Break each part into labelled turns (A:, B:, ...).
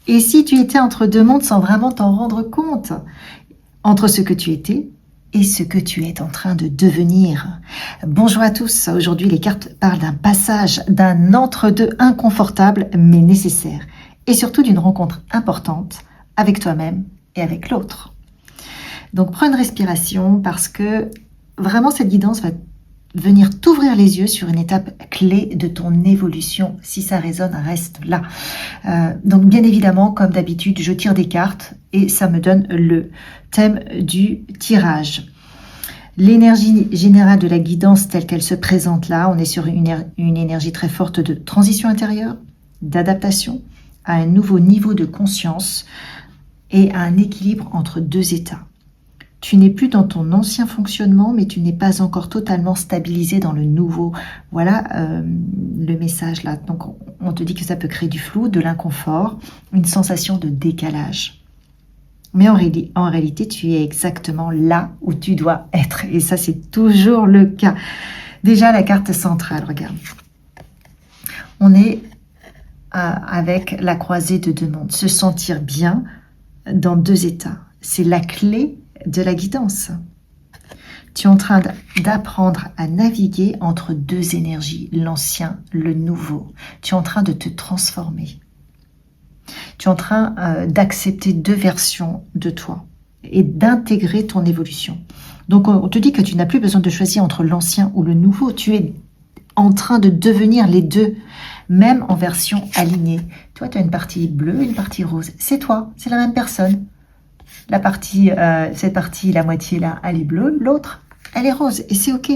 A: Et si tu étais entre deux mondes sans vraiment t'en rendre compte, entre ce que tu étais et ce que tu es en train de devenir. Bonjour à tous, aujourd'hui les cartes parlent d'un passage, d'un entre-deux inconfortable mais nécessaire, et surtout d'une rencontre importante avec toi-même et avec l'autre. Donc prends une respiration parce que vraiment cette guidance va venir t'ouvrir les yeux sur une étape clé de ton évolution. Si ça résonne, reste là. Donc bien évidemment, comme d'habitude, je tire des cartes et ça me donne le thème du tirage. L'énergie générale de la guidance telle qu'elle se présente là, on est sur une énergie très forte de transition intérieure, d'adaptation à un nouveau niveau de conscience et à un équilibre entre deux états. Tu n'es plus dans ton ancien fonctionnement, mais tu n'es pas encore totalement stabilisé dans le nouveau. Voilà le message là. Donc on te dit que ça peut créer du flou, de l'inconfort, une sensation de décalage. Mais en réalité, tu es exactement là où tu dois être. Et ça, c'est toujours le cas. Déjà, la carte centrale, regarde. On est avec la croisée de deux mondes. Se sentir bien dans deux états. C'est la clé de la guidance. Tu es en train d'apprendre à naviguer entre deux énergies, l'ancien, le nouveau. Tu es en train de te transformer. Tu es en train d'accepter deux versions de toi et d'intégrer ton évolution. Donc on te dit que tu n'as plus besoin de choisir entre l'ancien ou le nouveau. Tu es en train de devenir les deux, même en version alignée. Toi, tu as une partie bleue et une partie rose. C'est toi, c'est la même personne. La partie, cette partie, la moitié là, elle est bleue, l'autre, elle est rose, et c'est ok.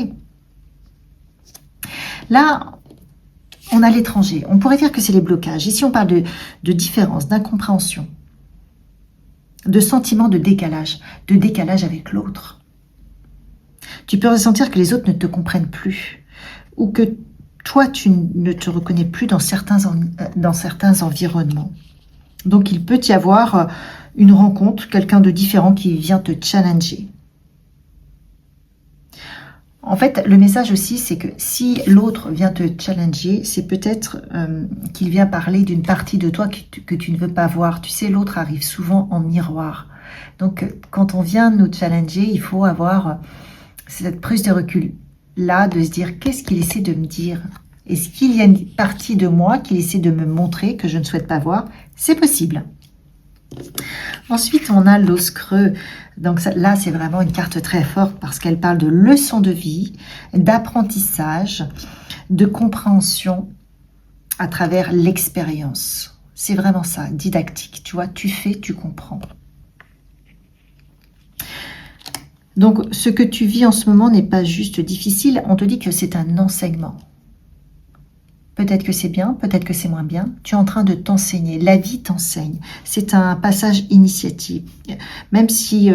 A: Là, on a l'étranger. On pourrait dire que c'est les blocages. Ici, on parle de différence, d'incompréhension, de sentiment de décalage avec l'autre. Tu peux ressentir que les autres ne te comprennent plus, ou que toi, tu ne te reconnais plus dans certains environnements. Donc, il peut y avoir une rencontre, quelqu'un de différent qui vient te challenger. En fait, le message aussi, c'est que si l'autre vient te challenger, c'est peut-être qu'il vient parler d'une partie de toi que tu ne veux pas voir. Tu sais, l'autre arrive souvent en miroir. Donc, quand on vient nous challenger, il faut avoir cette prise de recul là, de se dire, qu'est-ce qu'il essaie de me dire ? Est-ce qu'il y a une partie de moi qu'il essaie de me montrer que je ne souhaite pas voir ? C'est possible. Ensuite, on a l'os creux. Donc là, c'est vraiment une carte très forte parce qu'elle parle de leçons de vie, d'apprentissage, de compréhension à travers l'expérience. C'est vraiment ça, didactique. Tu vois, tu fais, tu comprends. Donc, ce que tu vis en ce moment n'est pas juste difficile. On te dit que c'est un enseignement. Peut-être que c'est bien, peut-être que c'est moins bien. Tu es en train de t'enseigner. La vie t'enseigne. C'est un passage initiatique. Même si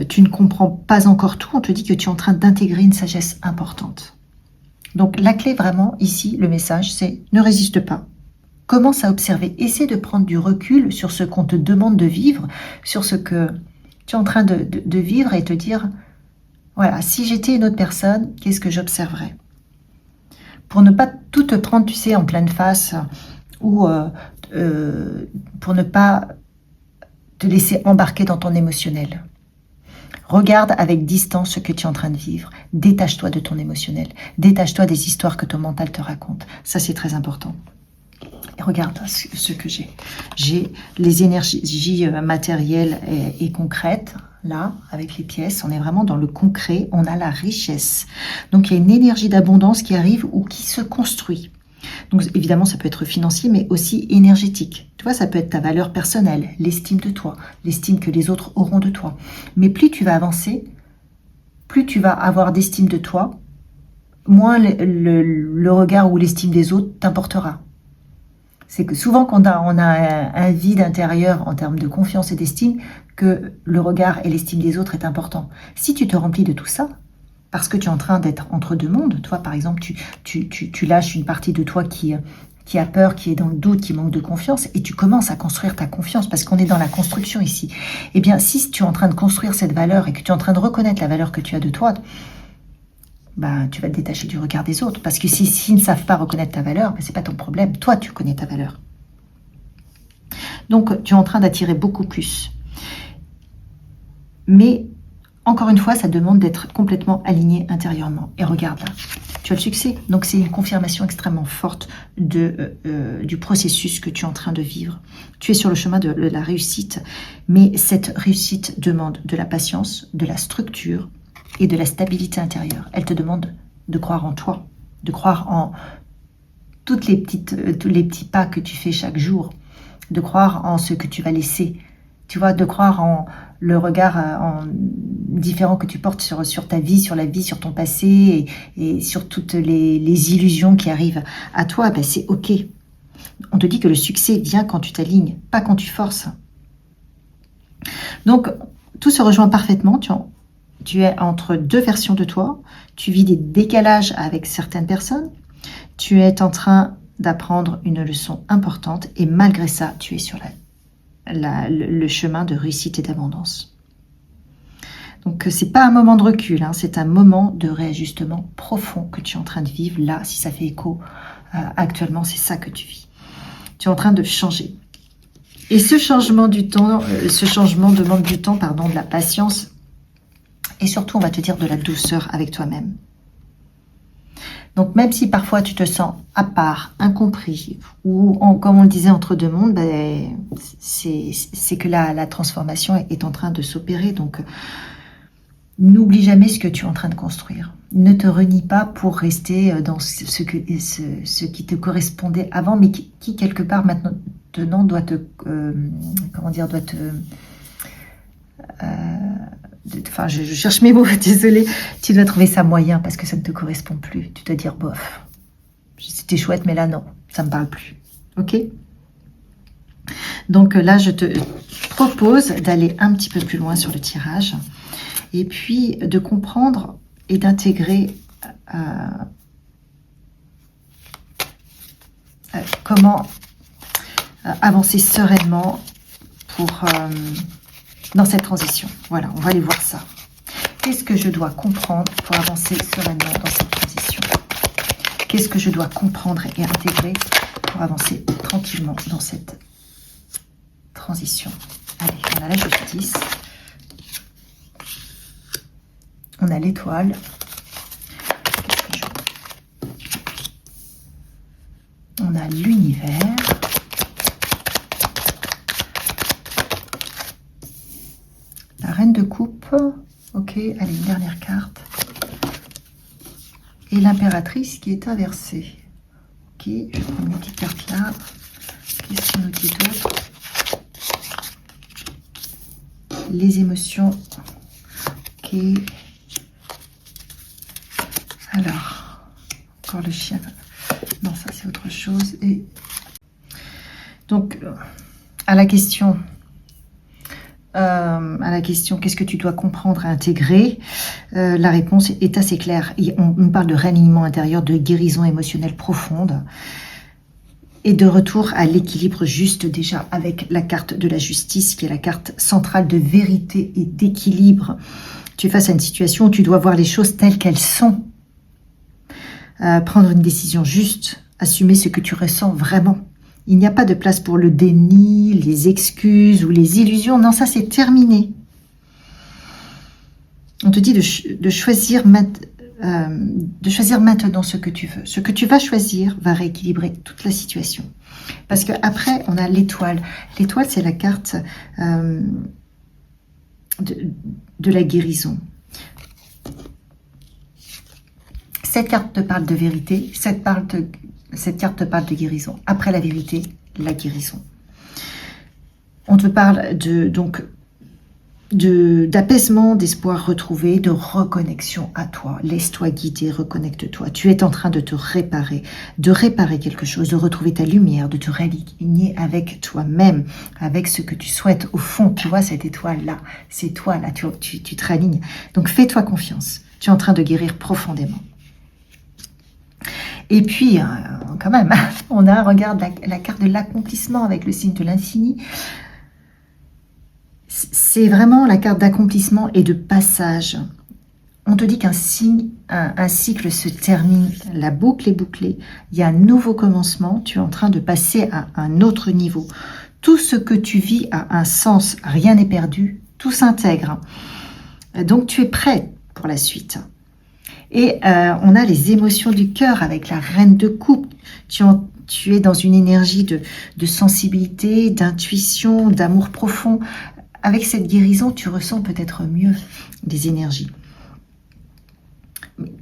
A: tu ne comprends pas encore tout, on te dit que tu es en train d'intégrer une sagesse importante. Donc la clé vraiment ici, le message, c'est ne résiste pas. Commence à observer. Essaie de prendre du recul sur ce qu'on te demande de vivre, sur ce que tu es en train de vivre et te dire, voilà, si j'étais une autre personne, qu'est-ce que j'observerais ? Pour ne pas tout te prendre, tu sais, en pleine face, ou pour ne pas te laisser embarquer dans ton émotionnel. Regarde avec distance ce que tu es en train de vivre. Détache-toi de ton émotionnel. Détache-toi des histoires que ton mental te raconte. Ça, c'est très important. Et regarde ce que j'ai. J'ai les énergies matérielles et concrètes. Là, avec les pièces, on est vraiment dans le concret, on a la richesse. Donc, il y a une énergie d'abondance qui arrive ou qui se construit. Donc, évidemment, ça peut être financier, mais aussi énergétique. Tu vois, ça peut être ta valeur personnelle, l'estime de toi, l'estime que les autres auront de toi. Mais plus tu vas avancer, plus tu vas avoir d'estime de toi, moins le regard ou l'estime des autres t'importera. C'est que souvent, quand on a un vide intérieur en termes de confiance et d'estime, que le regard et l'estime des autres est important. Si tu te remplis de tout ça, parce que tu es en train d'être entre deux mondes, toi par exemple, tu lâches une partie de toi qui a peur, qui est dans le doute, qui manque de confiance, et tu commences à construire ta confiance, parce qu'on est dans la construction ici. Eh bien, si tu es en train de construire cette valeur et que tu es en train de reconnaître la valeur que tu as de toi, bah, tu vas te détacher du regard des autres. Parce que s'ils ne savent pas reconnaître ta valeur, bah, ce n'est pas ton problème. Toi, tu connais ta valeur. Donc, tu es en train d'attirer beaucoup plus. Mais, encore une fois, ça demande d'être complètement aligné intérieurement. Et regarde là, tu as le succès. Donc, c'est une confirmation extrêmement forte du processus que tu es en train de vivre. Tu es sur le chemin de la réussite. Mais cette réussite demande de la patience, de la structure et de la stabilité intérieure. Elle te demande de croire en toi, de croire en tous les petits pas que tu fais chaque jour, de croire en ce que tu vas laisser, tu vois, de croire en le regard différent que tu portes sur ta vie, sur la vie, sur ton passé et sur toutes les illusions qui arrivent à toi. Ben, c'est ok. On te dit que le succès vient quand tu t'alignes, pas quand tu forces. Donc, tout se rejoint parfaitement. Tu es entre deux versions de toi. Tu vis des décalages avec certaines personnes. Tu es en train d'apprendre une leçon importante et malgré ça, tu es sur le chemin de réussite et d'abondance. Donc, c'est pas un moment de recul, hein, c'est un moment de réajustement profond que tu es en train de vivre. Là, si ça fait écho, actuellement, c'est ça que tu vis. Tu es en train de changer. Et ce changement demande du temps, de la patience et surtout, on va te dire, de la douceur avec toi-même. Donc, même si parfois tu te sens à part, incompris, ou comme on le disait, entre deux mondes, ben, c'est que la transformation est en train de s'opérer. Donc, n'oublie jamais ce que tu es en train de construire. Ne te renie pas pour rester dans ce qui te correspondait avant, mais qui quelque part maintenant doit te... Enfin, je cherche mes mots, désolée. Tu dois trouver ça moyen parce que ça ne te correspond plus. Tu dois dire, bof, c'était chouette, mais là, non, ça ne me parle plus. Ok? Donc là, je te propose d'aller un petit peu plus loin sur le tirage et puis de comprendre et d'intégrer comment avancer sereinement dans cette transition. Voilà, on va aller voir ça. Qu'est-ce que je dois comprendre pour avancer sereinement dans cette transition? Qu'est-ce que je dois comprendre et intégrer pour avancer tranquillement dans cette transition? Allez, on a la justice. On a l'étoile. On a l'univers. La reine de coupe. Ok, allez, une dernière carte. Et l'impératrice qui est inversée. Ok, je prends une petite carte là. Qu'est-ce qu'on nous dit d'autre? Les émotions. Ok. Alors, encore le chien. Non, ça c'est autre chose. Et donc, à la question qu'est-ce que tu dois comprendre et intégrer, la réponse est assez claire. On parle de réalignement intérieur, de guérison émotionnelle profonde et de retour à l'équilibre juste déjà avec la carte de la justice qui est la carte centrale de vérité et d'équilibre. Tu es face à une situation où tu dois voir les choses telles qu'elles sont. Prendre une décision juste, assumer ce que tu ressens vraiment. Il n'y a pas de place pour le déni, les excuses ou les illusions. Non, ça c'est terminé. On te dit de choisir maintenant ce que tu veux. Ce que tu vas choisir va rééquilibrer toute la situation. Parce qu'après, on a l'étoile. L'étoile, c'est la carte de la guérison. Cette carte te parle de vérité, cette carte te parle de guérison. Après la vérité, la guérison. On te parle d'apaisement, d'espoir retrouvé, de reconnexion à toi. Laisse-toi guider, reconnecte-toi. Tu es en train de te réparer, de réparer quelque chose, de retrouver ta lumière, de te réaligner avec toi-même, avec ce que tu souhaites. Au fond, tu vois cette étoile-là, c'est toi là, tu te réalignes. Donc fais-toi confiance. Tu es en train de guérir profondément. Et puis, quand même, regarde la carte de l'accomplissement avec le signe de l'infini. C'est vraiment la carte d'accomplissement et de passage. On te dit qu'un cycle se termine, la boucle est bouclée, il y a un nouveau commencement, tu es en train de passer à un autre niveau. Tout ce que tu vis a un sens, rien n'est perdu, tout s'intègre. Donc tu es prêt pour la suite. Et on a les émotions du cœur avec la reine de coupe. Tu es dans une énergie de sensibilité, d'intuition, d'amour profond. Avec cette guérison, tu ressens peut-être mieux les énergies.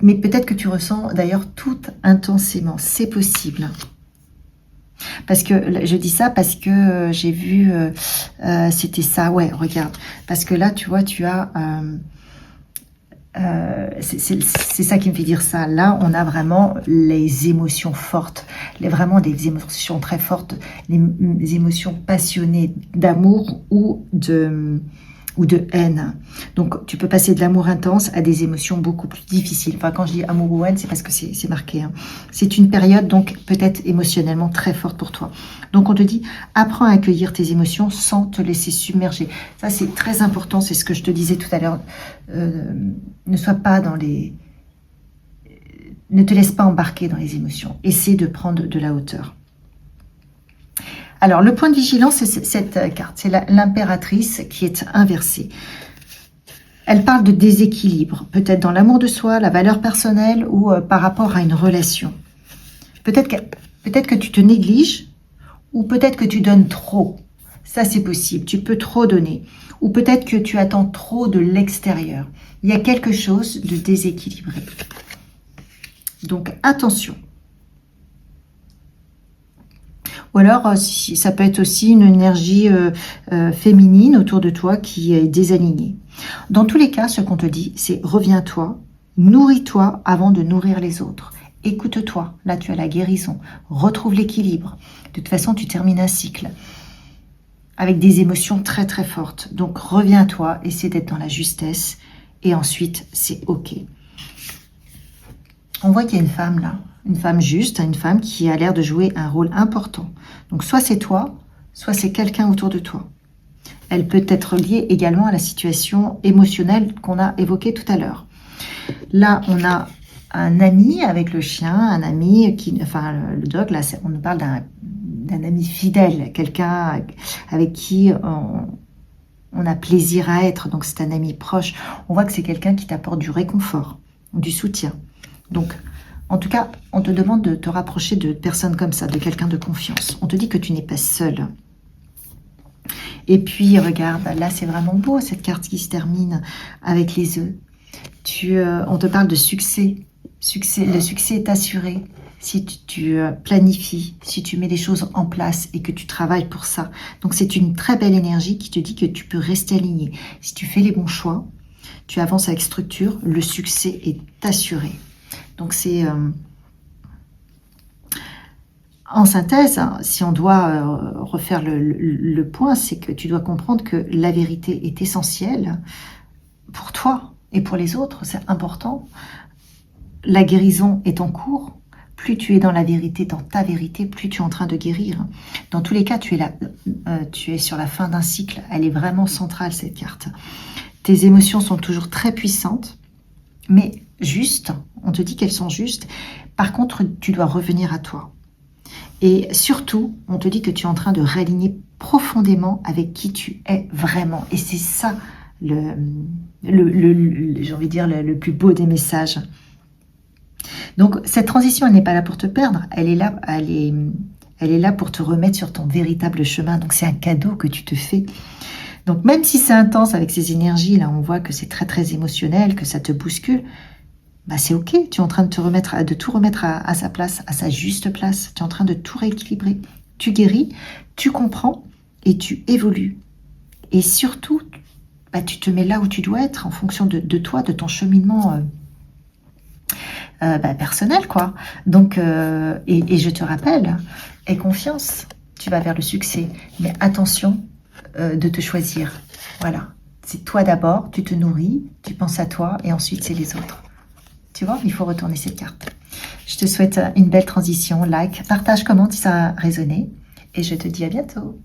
A: Mais peut-être que tu ressens d'ailleurs tout intensément. C'est possible. Parce que, je dis ça parce que j'ai vu, c'était ça, ouais, regarde. Parce que là, tu vois, tu as... c'est ça qui me fait dire ça. Là, on a vraiment les émotions fortes, vraiment des émotions très fortes, les émotions passionnées d'amour ou de haine. Donc, tu peux passer de l'amour intense à des émotions beaucoup plus difficiles. Enfin, quand je dis amour ou haine, c'est parce que c'est marqué. Hein. C'est une période, donc, peut-être émotionnellement très forte pour toi. Donc, on te dit, apprends à accueillir tes émotions sans te laisser submerger. Ça, c'est très important. C'est ce que je te disais tout à l'heure. Ne sois pas dans les... Ne te laisse pas embarquer dans les émotions. Essaie de prendre de la hauteur. Alors, le point de vigilance, c'est cette carte. C'est l'impératrice qui est inversée. Elle parle de déséquilibre, peut-être dans l'amour de soi, la valeur personnelle ou par rapport à une relation. Peut-être que tu te négliges ou peut-être que tu donnes trop. Ça, c'est possible. Tu peux trop donner. Ou peut-être que tu attends trop de l'extérieur. Il y a quelque chose de déséquilibré. Donc, attention. Ou alors, ça peut être aussi une énergie féminine autour de toi qui est désalignée. Dans tous les cas, ce qu'on te dit, c'est reviens-toi, nourris-toi avant de nourrir les autres. Écoute-toi, là tu as la guérison, retrouve l'équilibre. De toute façon, tu termines un cycle avec des émotions très très fortes. Donc reviens-toi, essaie d'être dans la justesse et ensuite c'est ok. On voit qu'il y a une femme là, une femme juste, une femme qui a l'air de jouer un rôle important. Donc soit c'est toi, soit c'est quelqu'un autour de toi. Elle peut être liée également à la situation émotionnelle qu'on a évoquée tout à l'heure. Là, on a un ami avec le chien, un ami qui, enfin le dog, là on nous parle d'un ami fidèle, quelqu'un avec qui on a plaisir à être, donc c'est un ami proche. On voit que c'est quelqu'un qui t'apporte du réconfort, du soutien. Donc, en tout cas, on te demande de te rapprocher de personnes comme ça, de quelqu'un de confiance. On te dit que tu n'es pas seul. Et puis, regarde, là, c'est vraiment beau, cette carte qui se termine avec les œufs. On te parle de succès. Le succès est assuré si tu planifies, si tu mets les choses en place et que tu travailles pour ça. Donc, c'est une très belle énergie qui te dit que tu peux rester aligné. Si tu fais les bons choix, tu avances avec structure, le succès est assuré. Donc, c'est... en synthèse, hein, si on doit refaire le point, c'est que tu dois comprendre que la vérité est essentielle pour toi et pour les autres, c'est important. La guérison est en cours. Plus tu es dans la vérité, dans ta vérité, plus tu es en train de guérir. Dans tous les cas, tu es sur la fin d'un cycle. Elle est vraiment centrale, cette carte. Tes émotions sont toujours très puissantes, mais justes. On te dit qu'elles sont justes. Par contre, tu dois revenir à toi. Et surtout, on te dit que tu es en train de réaligner profondément avec qui tu es vraiment. Et c'est ça, j'ai envie de dire, le plus beau des messages. Donc, cette transition, elle n'est pas là pour te perdre. Elle est là pour te remettre sur ton véritable chemin. Donc, c'est un cadeau que tu te fais. Donc, même si c'est intense avec ces énergies, là, on voit que c'est très, très émotionnel, que ça te bouscule. Bah, c'est ok, tu es en train de tout remettre à sa place, à sa juste place. Tu es en train de tout rééquilibrer. Tu guéris, tu comprends et tu évolues. Et surtout, bah, tu te mets là où tu dois être en fonction de toi, de ton cheminement personnel, quoi. Donc, et je te rappelle, aie confiance, tu vas vers le succès. Mais attention de te choisir. Voilà, c'est toi d'abord, tu te nourris, tu penses à toi et ensuite c'est les autres. Tu vois, il faut retourner cette carte. Je te souhaite une belle transition. Like, partage, commente si ça a résonné. Et je te dis à bientôt.